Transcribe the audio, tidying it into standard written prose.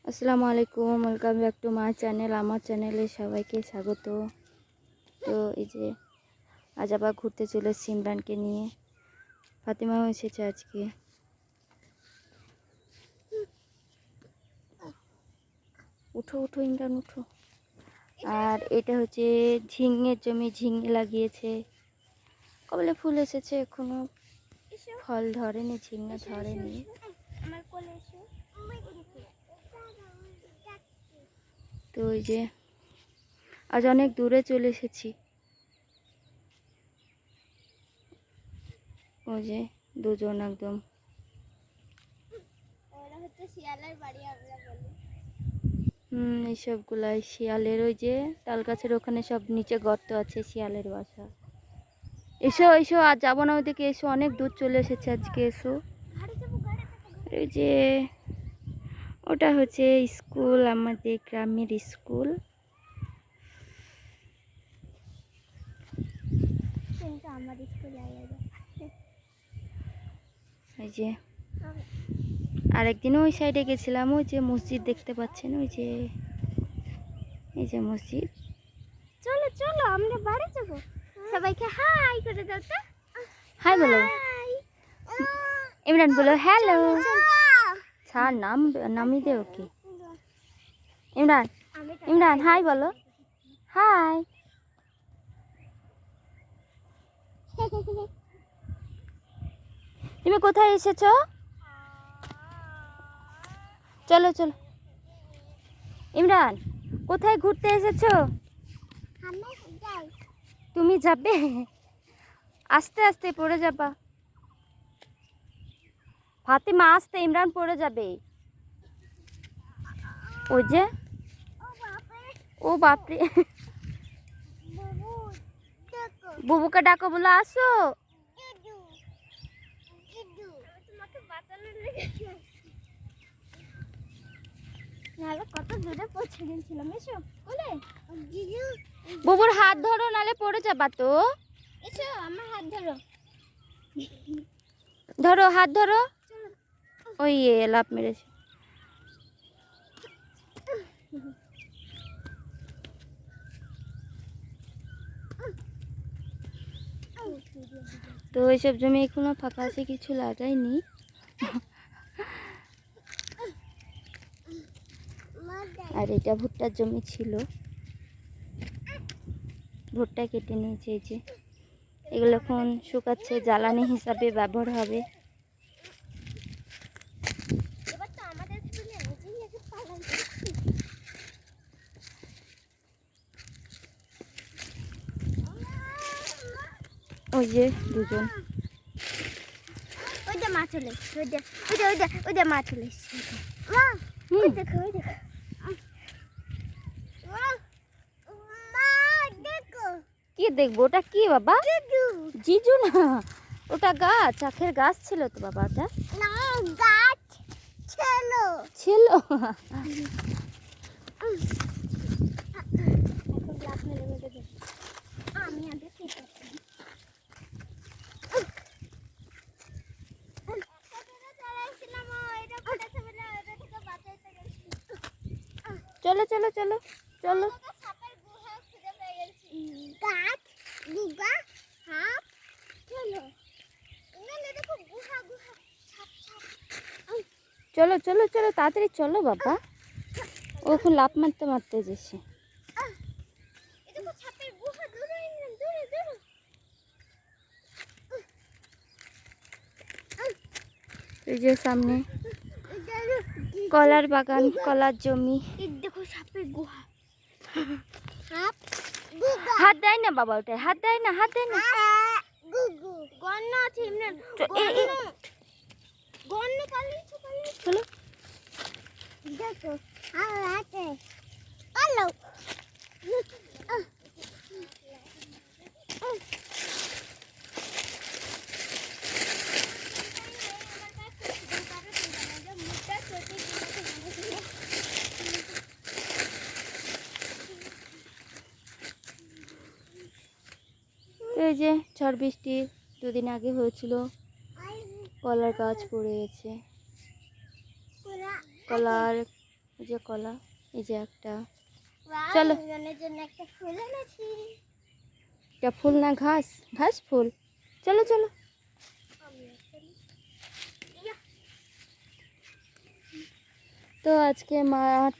আসসালামু আলাইকুম, welcome back to my channel. আমার চ্যানেলে সবাইকে স্বাগত। তো এই যে আজ আবার ঘুরতে চলে সিমরানকে নিয়ে। ফাতিমাও এসেছে আজকে। উঠো উঠো ইমরান উঠো। আর এটা হচ্ছে ঝিঙের জমি, ঝিঙে লাগিয়েছে। কবলে ফুল এসেছে, এখনো ফল ধরেনি, ঝিঙে ধরেনি। তো ওই যে আজ অনেক দূরে চলে এসেছি। ওই যে দুজন একদম। এইসবগুলাই শিয়ালের, ওই যে তাল গাছের ওখানে সব নিচে গর্ত আছে, শিয়ালের বাসা। এসো এসো, আর যাবো না ওইদিকে, এসো, অনেক দূর চলে এসেছে আজকে, এসো। এই যে ওটা হচ্ছে স্কুল, আমাদের গ্রামের স্কুল। এই যে আরেকদিনও ওই সাইডে গেছিলাম, ওই যে মসজিদ দেখতে পাচ্ছেন, ওই যে এই যে মসজিদ। চলো চলো আমরা বাড়ি যাবো। সবাইকে হাই করে দাও তো। হাই বলো ইমরান, বলো হ্যালো। স্যার নামি দে ওকে। ইমরান ইমরান হাই বলো, হাই। তুমি কোথায় এসেছো? চলো চলো। ইমরান, কোথায় ঘুরতে এসেছো? তুমি যাবে? আস্তে আস্তে, পড়ে যাবা। ফাতিমা আস্তে, ইমরান পড়ে যাবে। ওই যে, ও বাপরে। বুবুকে ডাকো, বলো আসো। কত দূরে পৌঁছে গেছিলাম। এসো বলে বুবুর হাত ধরো, নালে পড়ে যাবা তো। এসো আমার হাত ধরো। ধরো, হাত ধরো। ওই লাফ মেরেছে। তো এইসব জমি এখনো ফাঁকা আছে, কিছু লাগাইনি। আর এটা ভুট্টার জমি ছিল, ভুট্টা কেটে নিয়েছে। এই যে এগুলো এখন শুকাচ্ছে, জ্বালানি হিসাবে ব্যবহার হবে। ওই যে দুজন, ওই যে মা চলে এসছে, ওই যে মা চলে এসছে। ওই দেখো ওই দেখো। কি দেখবো? ওটা কি বাবা? জিজু না, ওটা গাছ, আখের গাছ ছিল তো বাবা। ওটা না, গাছ ছিল ছিল। আমি আগে খেতে চলো চলো চলো চলো। গাছ গুগা হাফ চলো। দেখো গুহা গুহা চলো চলো চলো, তাড়াতাড়ি চলো বাবা। ও এখন লাফ মারতে মারতে যেছে। দেখো ছাপের গুহা দূরে দূরে দূরে। এই যে সামনে কলার বাগান, কলার জমি। দেখো সাপের গুহা। সাপ গুগা। হাত দেয় না বাবা, ওটাই হাত দেয় না, হাত দেয় না। গুগু গন্ন আছে ইমরান। গন্ন পালিয়েছে পালিয়েছে। চলো। দেখো আর আছে হ্যালো। এই যে ঝড় বৃষ্টি দুদিন আগে হয়েছিল, কলার গাছ পড়ে গেছে। কলার এই যে কলা, এই যে একটা, Wow, চলো। মিলনের জন্য একটা ফুল এনেছি। এটা ফুল না ঘাস? ঘাস ফুল। চলো চলো। তো আজকে মাঠ